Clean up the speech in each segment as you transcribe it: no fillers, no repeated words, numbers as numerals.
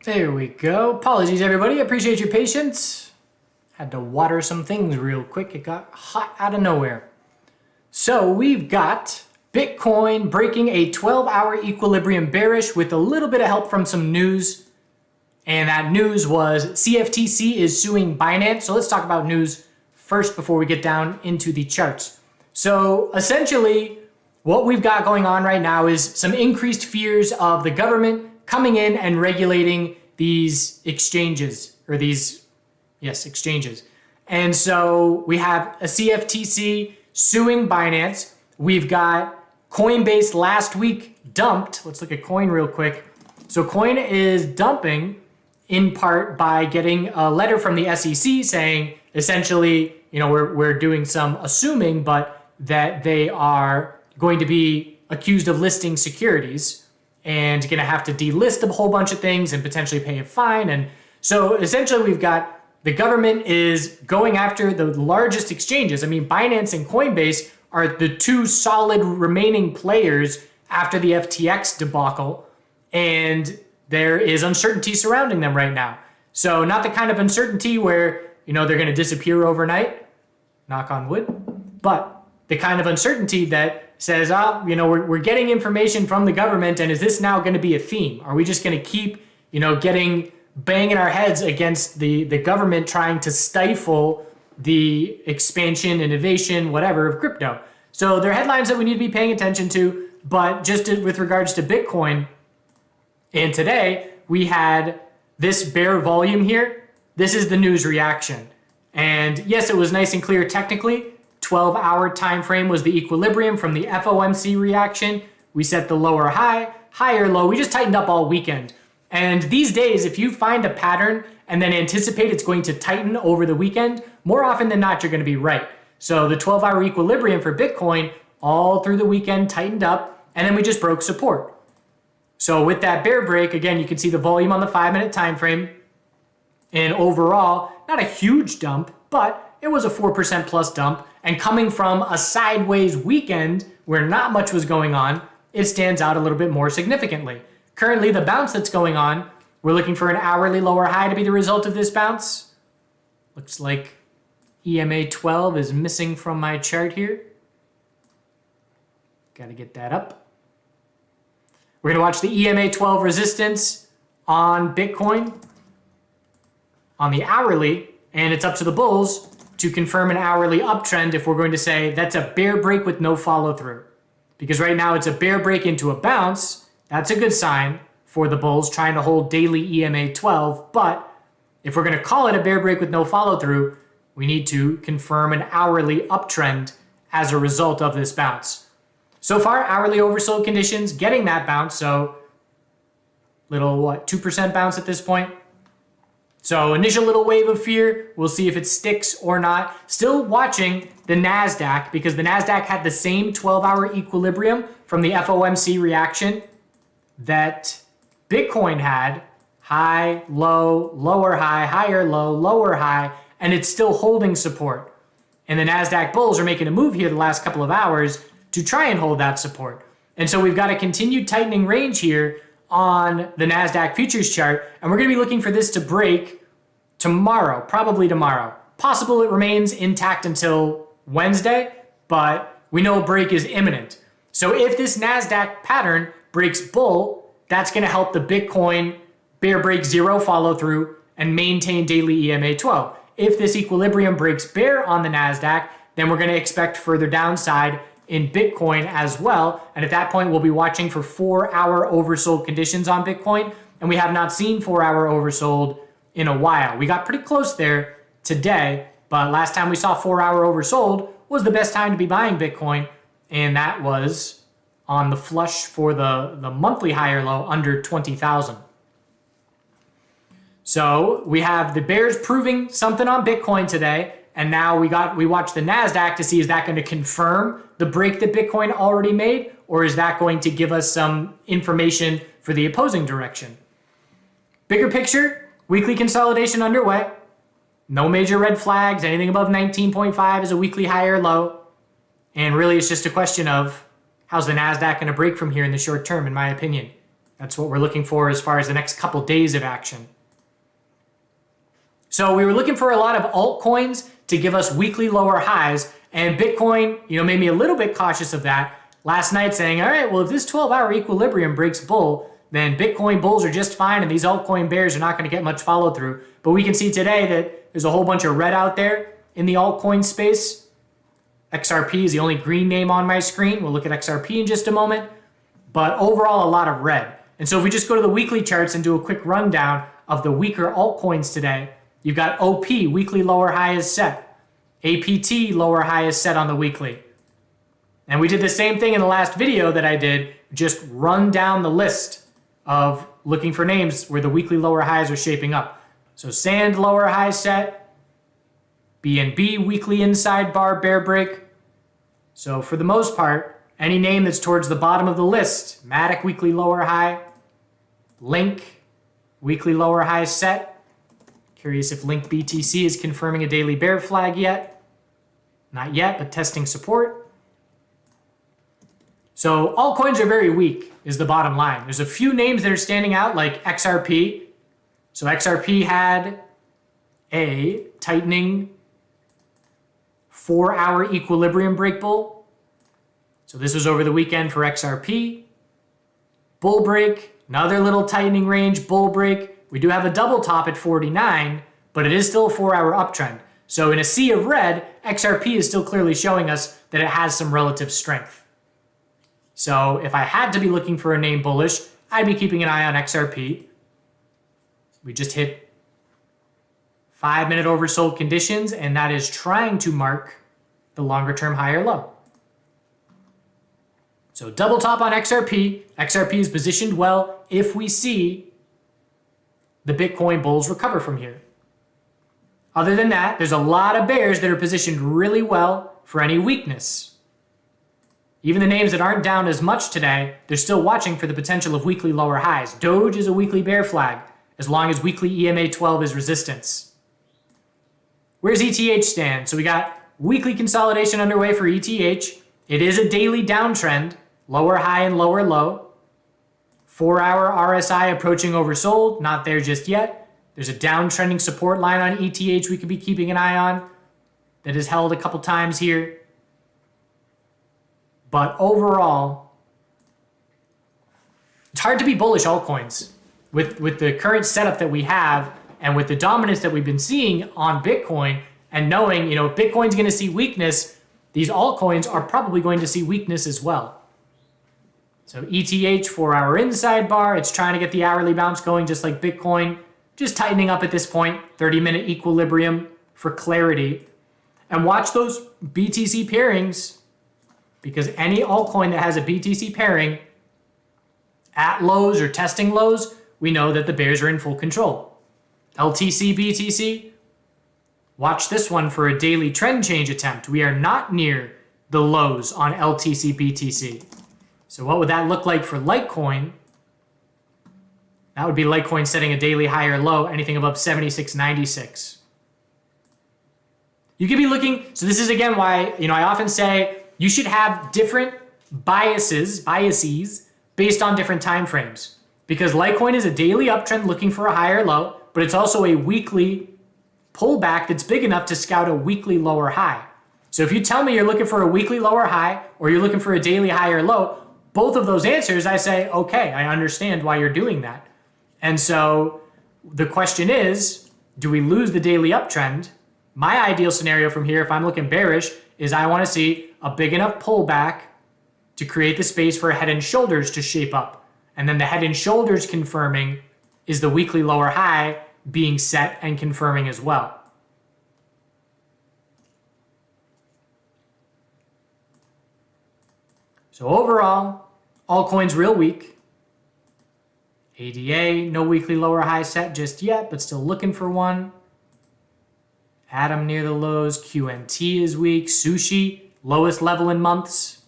There we go. Apologies, everybody. Appreciate your patience. Had to water some things real quick. It got hot out of nowhere. So we've got Bitcoin breaking a 12-hour equilibrium bearish with a little bit of help from some news. And that news was CFTC is suing Binance. So let's talk about news first before we get down into the charts. So essentially, what we've got going on right now is some increased fears of the government coming in and regulating these exchanges, or exchanges. And so we have a CFTC suing Binance. We've got Coinbase last week dumped. Let's look at Coin real quick. So Coin is dumping in part by getting a letter from the SEC saying, essentially, we're doing some assuming, but that they are going to be accused of listing securities and going to have to delist a whole bunch of things and potentially pay a fine. And so essentially we've got the government is going after the largest exchanges. I mean, Binance and Coinbase are the two solid remaining players after the FTX debacle. And there is uncertainty surrounding them right now. So not the kind of uncertainty where, they're going to disappear overnight, knock on wood, but the kind of uncertainty that says, we're getting information from the government, and is this now going to be a theme? Are we just going to keep, banging our heads against the government trying to stifle the expansion, innovation, whatever of crypto? So there are headlines that we need to be paying attention to, but just with regards to Bitcoin, and today we had this bear volume here. This is the news reaction. And yes, it was nice and clear technically. 12-hour time frame was the equilibrium from the FOMC reaction. We set the lower high, higher low. We just tightened up all weekend. And these days, if you find a pattern and then anticipate it's going to tighten over the weekend, more often than not, you're going to be right. So the 12-hour equilibrium for Bitcoin all through the weekend tightened up, and then we just broke support. So with that bear break, again, you can see the volume on the 5-minute time frame. And overall, not a huge dump, but it was a 4% plus dump. And coming from a sideways weekend where not much was going on, it stands out a little bit more significantly. Currently, the bounce that's going on, we're looking for an hourly lower high to be the result of this bounce. Looks like EMA 12 is missing from my chart here. Got to get that up. We're going to watch the EMA 12 resistance on Bitcoin on the hourly, and it's up to the bulls to confirm an hourly uptrend if we're going to say that's a bear break with no follow through. Because right now it's a bear break into a bounce. That's a good sign for the bulls trying to hold daily EMA 12. But if we're going to call it a bear break with no follow through, we need to confirm an hourly uptrend as a result of this bounce. So far, hourly oversold conditions getting that bounce. So little 2% bounce at this point. So initial little wave of fear. We'll see if it sticks or not. Still watching the NASDAQ because the NASDAQ had the same 12-hour equilibrium from the FOMC reaction that Bitcoin had. High, low, lower high, higher low, lower high, and it's still holding support. And the NASDAQ bulls are making a move here the last couple of hours to try and hold that support. And so we've got a continued tightening range here on the NASDAQ futures chart, and we're going to be looking for this to break tomorrow, probably tomorrow. Possible it remains intact until Wednesday, but we know a break is imminent. So if this NASDAQ pattern breaks bull, that's going to help the Bitcoin bear break zero follow through and maintain daily EMA 12. If this equilibrium breaks bear on the NASDAQ, then we're going to expect further downside in Bitcoin as well. And at that point, we'll be watching for 4-hour oversold conditions on Bitcoin. And we have not seen 4-hour oversold in a while. We got pretty close there today, but last time we saw 4-hour oversold was the best time to be buying Bitcoin. And that was on the flush for the monthly higher low under 20,000. So we have the bears proving something on Bitcoin today. And now we watch the NASDAQ to see, is that going to confirm the break that Bitcoin already made? Or is that going to give us some information for the opposing direction? Bigger picture, weekly consolidation underway. No major red flags. Anything above 19.5 is a weekly high or low. And really it's just a question of how's the NASDAQ going to break from here in the short term, in my opinion. That's what we're looking for as far as the next couple days of action. So we were looking for a lot of altcoins to give us weekly lower highs, and Bitcoin, made me a little bit cautious of that last night, saying, all right, well, if this 12-hour equilibrium breaks bull, then Bitcoin bulls are just fine and these altcoin bears are not going to get much follow through. But we can see today that there's a whole bunch of red out there in the altcoin space. XRP is the only green name on my screen. We'll look at XRP in just a moment. But overall, a lot of red. And so if we just go to the weekly charts and do a quick rundown of the weaker altcoins today, you've got OP, weekly lower high is set. APT, lower high is set on the weekly. And we did the same thing in the last video that I did, just run down the list of looking for names where the weekly lower highs are shaping up. So Sand, lower high set. BNB, weekly inside bar, bear break. So for the most part, any name that's towards the bottom of the list, Matic, weekly lower high. Link, weekly lower high set. Curious if Link BTC is confirming a daily bear flag yet. Not yet, but testing support. So altcoins are very weak is the bottom line. There's a few names that are standing out like XRP. So XRP had a tightening 4-hour equilibrium break bull. So this was over the weekend for XRP. Bull break, another little tightening range, bull break. We do have a double top at 49, but it is still a 4-hour uptrend. So in a sea of red, XRP is still clearly showing us that it has some relative strength. So if I had to be looking for a name bullish, I'd be keeping an eye on XRP. We just hit 5-minute oversold conditions, and that is trying to mark the longer term high or low. So double top on XRP. XRP is positioned well if we see the Bitcoin bulls recover from here. Other than that, there's a lot of bears that are positioned really well for any weakness. Even the names that aren't down as much today, they're still watching for the potential of weekly lower highs. Doge is a weekly bear flag, as long as weekly EMA 12 is resistance. Where's ETH stand? So we got weekly consolidation underway for ETH. It is a daily downtrend, lower high and lower low. 4-hour RSI approaching oversold, not there just yet. There's a downtrending support line on ETH we could be keeping an eye on that is held a couple times here. But overall, it's hard to be bullish altcoins with the current setup that we have and with the dominance that we've been seeing on Bitcoin, and knowing, if Bitcoin's going to see weakness, these altcoins are probably going to see weakness as well. So ETH, 4-hour inside bar, it's trying to get the hourly bounce going just like Bitcoin, just tightening up at this point, 30-minute equilibrium for clarity. And watch those BTC pairings, because any altcoin that has a BTC pairing at lows or testing lows, we know that the bears are in full control. LTC, BTC, watch this one for a daily trend change attempt. We are not near the lows on LTC, BTC. So what would that look like for Litecoin? That would be Litecoin setting a daily high or low, anything above 76.96. You could be looking, so this is again why, I often say, you should have different biases based on different time frames. Because Litecoin is a daily uptrend looking for a higher low, but it's also a weekly pullback that's big enough to scout a weekly lower high. So if you tell me you're looking for a weekly lower high or you're looking for a daily high or low, both of those answers, I say, okay, I understand why you're doing that. And so the question is, do we lose the daily uptrend? My ideal scenario from here, if I'm looking bearish, is I want to see a big enough pullback to create the space for a head and shoulders to shape up. And then the head and shoulders confirming is the weekly lower high being set and confirming as well. So overall, altcoins real weak. ADA, no weekly lower high set just yet, but still looking for one. Atom near the lows. QNT is weak. Sushi, lowest level in months.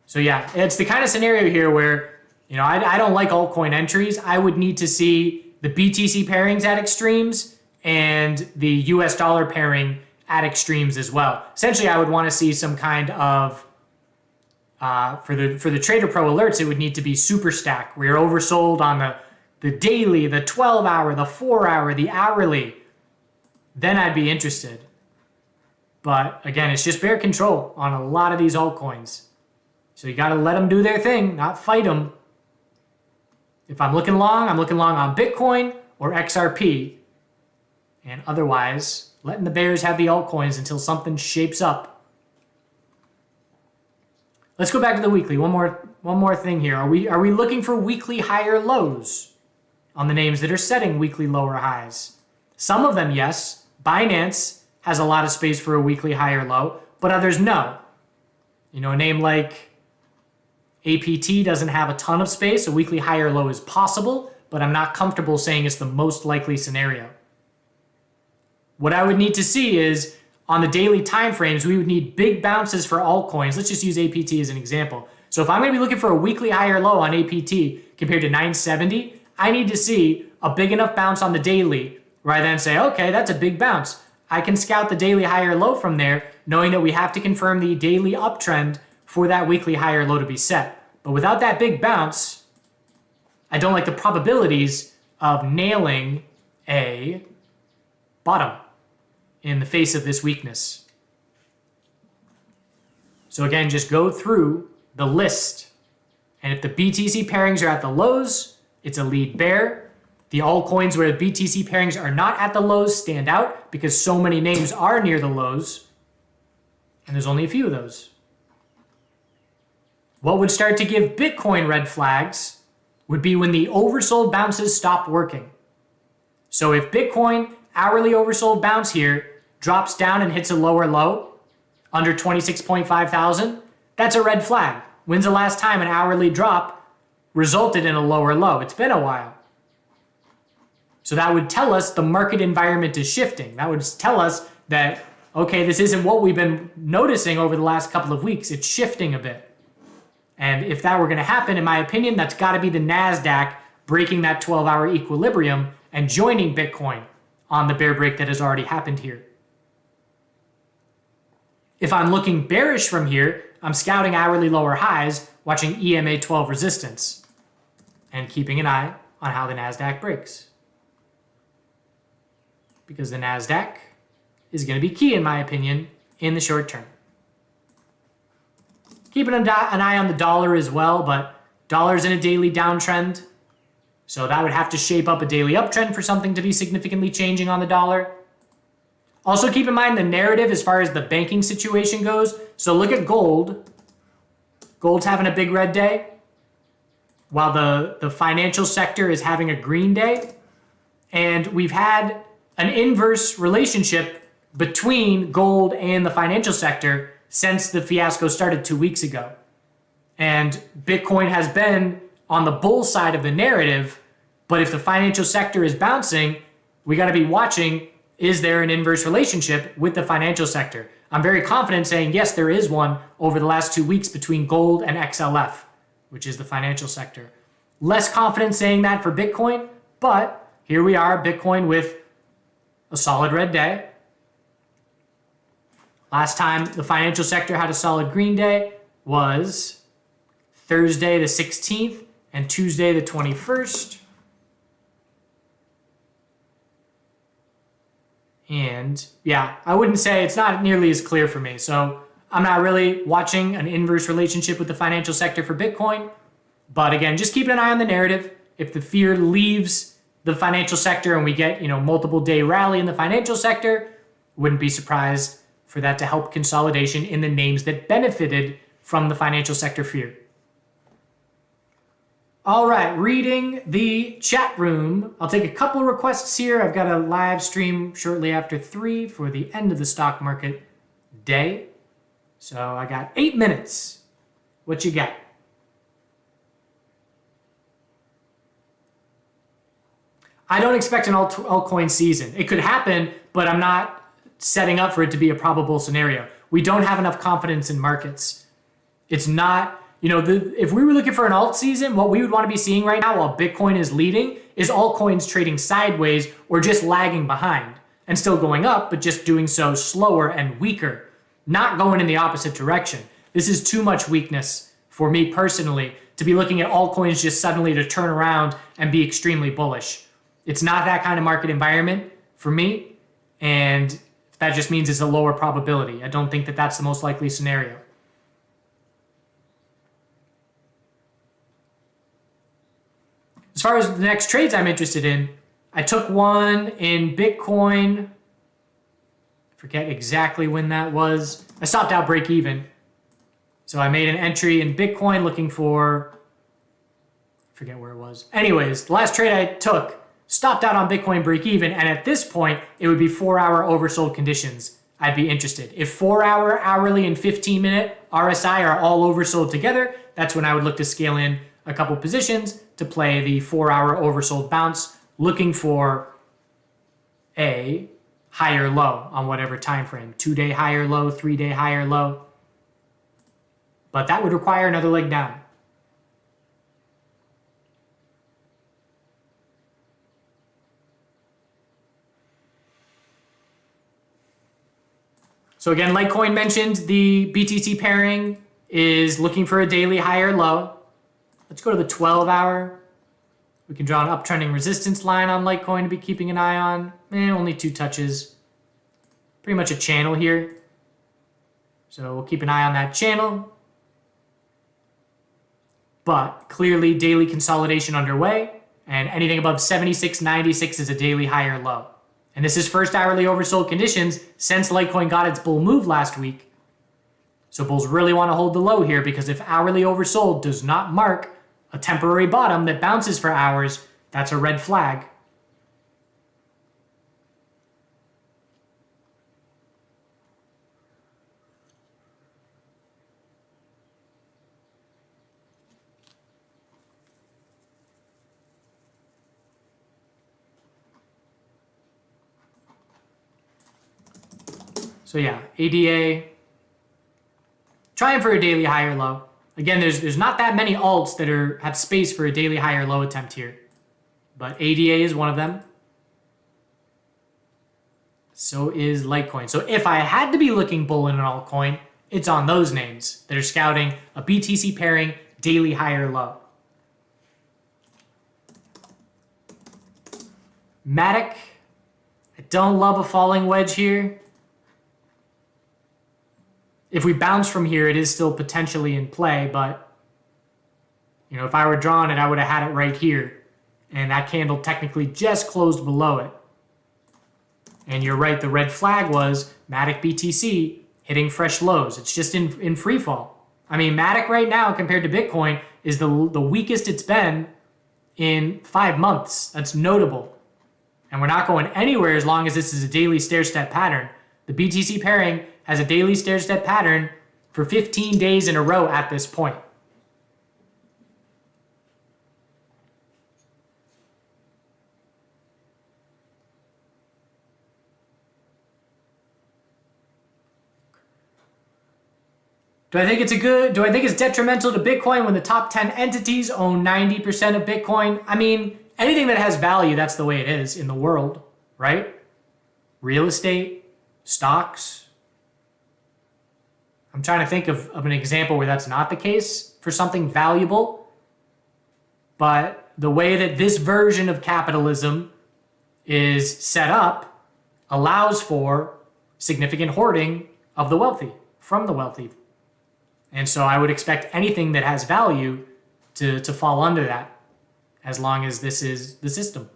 So yeah, it's the kind of scenario here where, I don't like altcoin entries. I would need to see the BTC pairings at extremes and the US dollar pairing at extremes as well. Essentially, I would want to see some kind of For the Trader Pro alerts, it would need to be super stack. We're oversold on the daily, the 12-hour, the 4-hour, the hourly. Then I'd be interested. But again, it's just bear control on a lot of these altcoins. So you got to let them do their thing, not fight them. If I'm looking long on Bitcoin or XRP. And otherwise, letting the bears have the altcoins until something shapes up. Let's go back to the weekly. One more thing here. Are we looking for weekly higher lows on the names that are setting weekly lower highs? Some of them, yes. Binance has a lot of space for a weekly higher low, but others no. You know, a name like APT doesn't have a ton of space. A weekly higher low is possible, but I'm not comfortable saying it's the most likely scenario. What I would need to see is on the daily time frames, we would need big bounces for altcoins. Let's just use APT as an example. So if I'm going to be looking for a weekly higher low on APT compared to 970, I need to see a big enough bounce on the daily where I then say, okay, that's a big bounce. I can scout the daily higher low from there, knowing that we have to confirm the daily uptrend for that weekly higher low to be set. But without that big bounce, I don't like the probabilities of nailing a bottom in the face of this weakness. So again, just go through the list. And if the BTC pairings are at the lows, it's a lead bear. The altcoins where the BTC pairings are not at the lows stand out because so many names are near the lows. And there's only a few of those. What would start to give Bitcoin red flags would be when the oversold bounces stop working. So if Bitcoin hourly oversold bounce here drops down and hits a lower low under 26.5 thousand, that's a red flag. When's the last time an hourly drop resulted in a lower low? It's been a while. So that would tell us the market environment is shifting. That would tell us that, okay, this isn't what we've been noticing over the last couple of weeks. It's shifting a bit. And if that were going to happen, in my opinion, that's got to be the NASDAQ breaking that 12-hour equilibrium and joining Bitcoin on the bear break that has already happened here. If I'm looking bearish from here, I'm scouting hourly lower highs, watching EMA 12 resistance, and keeping an eye on how the NASDAQ breaks. Because the NASDAQ is going to be key, in my opinion, in the short term. Keeping an eye on the dollar as well, but dollar's in a daily downtrend. So that would have to shape up a daily uptrend for something to be significantly changing on the dollar. Also keep in mind the narrative as far as the banking situation goes. So look at gold. Gold's having a big red day, while the financial sector is having a green day. And we've had an inverse relationship between gold and the financial sector since the fiasco started 2 weeks ago. And Bitcoin has been on the bull side of the narrative, but if the financial sector is bouncing, we got to be watching, is there an inverse relationship with the financial sector? I'm very confident saying, yes, there is one over the last 2 weeks between gold and XLF, which is the financial sector. Less confident saying that for Bitcoin, but here we are, Bitcoin with a solid red day. Last time the financial sector had a solid green day was Thursday the 16th and Tuesday the 21st. And yeah, I wouldn't say, it's not nearly as clear for me. So I'm not really watching an inverse relationship with the financial sector for Bitcoin. But again, just keep an eye on the narrative. If the fear leaves the financial sector and we get, multiple day rally in the financial sector, wouldn't be surprised for that to help consolidation in the names that benefited from the financial sector fear. All right, reading the chat room. I'll take a couple requests here. I've got a live stream shortly after 3 for the end of the stock market day. So I got 8 minutes. What you got? I don't expect an altcoin season. It could happen, but I'm not setting up for it to be a probable scenario. We don't have enough confidence in markets. It's not, if we were looking for an alt season, what we would want to be seeing right now while Bitcoin is leading is altcoins trading sideways or just lagging behind and still going up, but just doing so slower and weaker, not going in the opposite direction. This is too much weakness for me personally to be looking at altcoins just suddenly to turn around and be extremely bullish. It's not that kind of market environment for me, and that just means it's a lower probability. I don't think that that's the most likely scenario. As far as the next trades I'm interested in, I took one in Bitcoin. Forget exactly when that was. I stopped out break even. So I made an entry in Bitcoin looking for, forget where it was. Anyways, the last trade I took, stopped out on Bitcoin break even, and at this point, it would be 4-hour oversold conditions. I'd be interested. If 4-hour, hourly, and 15-minute RSI are all oversold together, that's when I would look to scale in a couple positions to play the 4-hour oversold bounce, looking for a higher low on whatever time frame. 2-day higher low, 3-day higher low. But that would require another leg down. So again, Litecoin mentioned, the BTC pairing is looking for a daily higher low. Let's go to the 12-hour. We can draw an uptrending resistance line on Litecoin to be keeping an eye on. Only 2 touches. Pretty much a channel here. So we'll keep an eye on that channel. But clearly daily consolidation underway, and anything above 76.96 is a daily higher low. And this is first hourly oversold conditions since Litecoin got its bull move last week. So bulls really want to hold the low here, because if hourly oversold does not mark a temporary bottom that bounces for hours, that's a red flag. So yeah, ADA, trying for a daily higher low. Again, there's not that many alts that have space for a daily higher low attempt here, but ADA is one of them. So is Litecoin. So if I had to be looking bull in an altcoin, it's on those names that are scouting a BTC pairing daily higher low. Matic, I don't love a falling wedge here. If we bounce from here, it is still potentially in play, but you know, if I were drawing it, I would have had it right here. And that candle technically just closed below it. And you're right, the red flag was Matic BTC hitting fresh lows. It's just in free fall. I mean, Matic right now compared to Bitcoin is the weakest it's been in 5 months. That's notable. And we're not going anywhere as long as this is a daily stair-step pattern. The BTC pairing has a daily stair-step pattern for 15 days in a row at this point. Do I think it's detrimental to Bitcoin when the top 10 entities own 90% of Bitcoin? I mean, anything that has value, that's the way it is in the world, right? Real estate, stocks. I'm trying to think of an example where that's not the case for something valuable. But the way that this version of capitalism is set up allows for significant hoarding of the wealthy, from the wealthy. And so I would expect anything that has value to fall under that, as long as this is the system.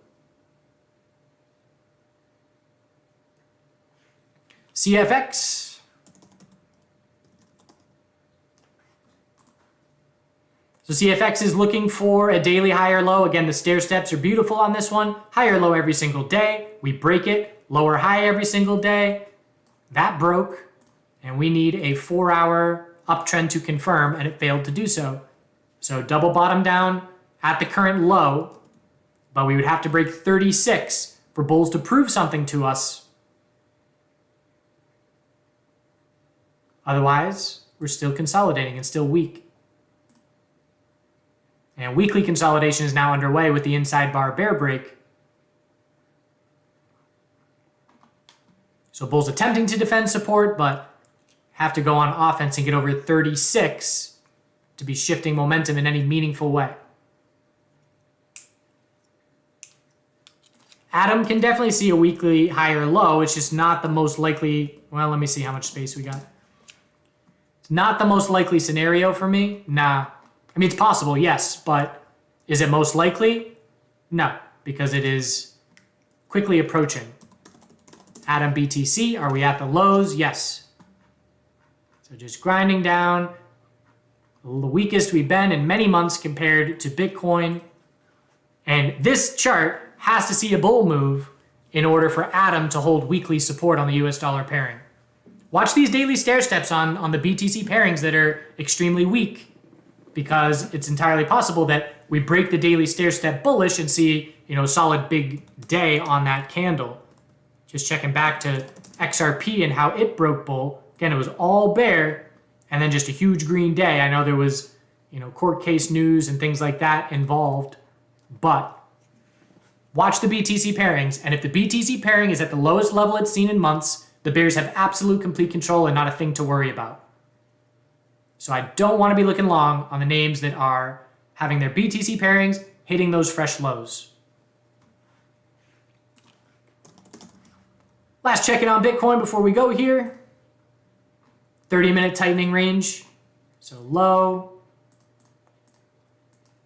CFX. So CFX is looking for a daily higher low. Again, the stair steps are beautiful on this one. Higher low every single day. We break it. Lower high every single day. That broke. And we need a 4-hour uptrend to confirm, and it failed to do so. So double bottom down at the current low, but we would have to break 36 for bulls to prove something to us. Otherwise, we're still consolidating and still weak. And weekly consolidation is now underway with the inside bar bear break. So bulls attempting to defend support, but have to go on offense and get over 36 to be shifting momentum in any meaningful way. Atom can definitely see a weekly high or low. It's just not the most likely. Well, let me see how much space we got. It's not the most likely scenario for me. Nah. I mean, it's possible, yes, but is it most likely? No, because it is quickly approaching. Atom BTC, are we at the lows? Yes. So just grinding down. The weakest we've been in many months compared to Bitcoin. And this chart has to see a bull move in order for Atom to hold weekly support on the US dollar pairing. Watch these daily stair steps on the BTC pairings that are extremely weak, because it's entirely possible that we break the daily stair step bullish and see, a solid big day on that candle. Just checking back to XRP and how it broke bull. Again, it was all bear and then just a huge green day. I know there was, court case news and things like that involved, but watch the BTC pairings, and if the BTC pairing is at the lowest level it's seen in months, the bears have absolute complete control and not a thing to worry about. So I don't want to be looking long on the names that are having their BTC pairings hitting those fresh lows. Last check-in on Bitcoin before we go here. 30-minute tightening range. So low,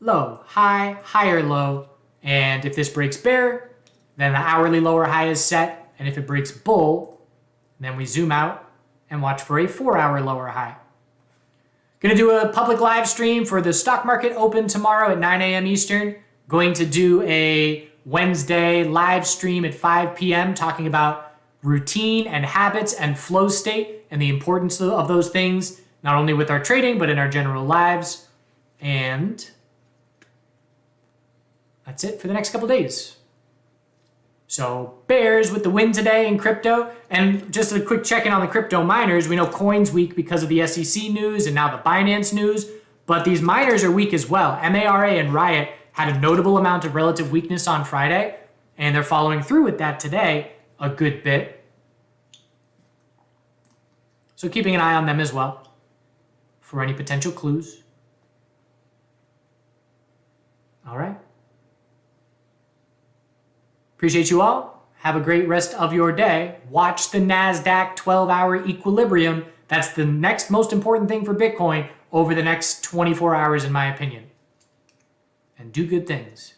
low, high, higher low. And if this breaks bear, then the hourly lower high is set. And if it breaks bull, then we zoom out and watch for a 4-hour lower high. Going to do a public live stream for the stock market open tomorrow at 9 a.m. Eastern. Going to do a Wednesday live stream at 5 p.m. talking about routine and habits and flow state and the importance of those things, not only with our trading, but in our general lives. And that's it for the next couple days. So bears with the win today in crypto. And just a quick check-in on the crypto miners. We know Coin's weak because of the SEC news and now the Binance news, but these miners are weak as well. MARA and Riot had a notable amount of relative weakness on Friday, and they're following through with that today a good bit. So keeping an eye on them as well for any potential clues. All right. Appreciate you all. Have a great rest of your day. Watch the NASDAQ 12-hour equilibrium. That's the next most important thing for Bitcoin over the next 24 hours, in my opinion. And do good things.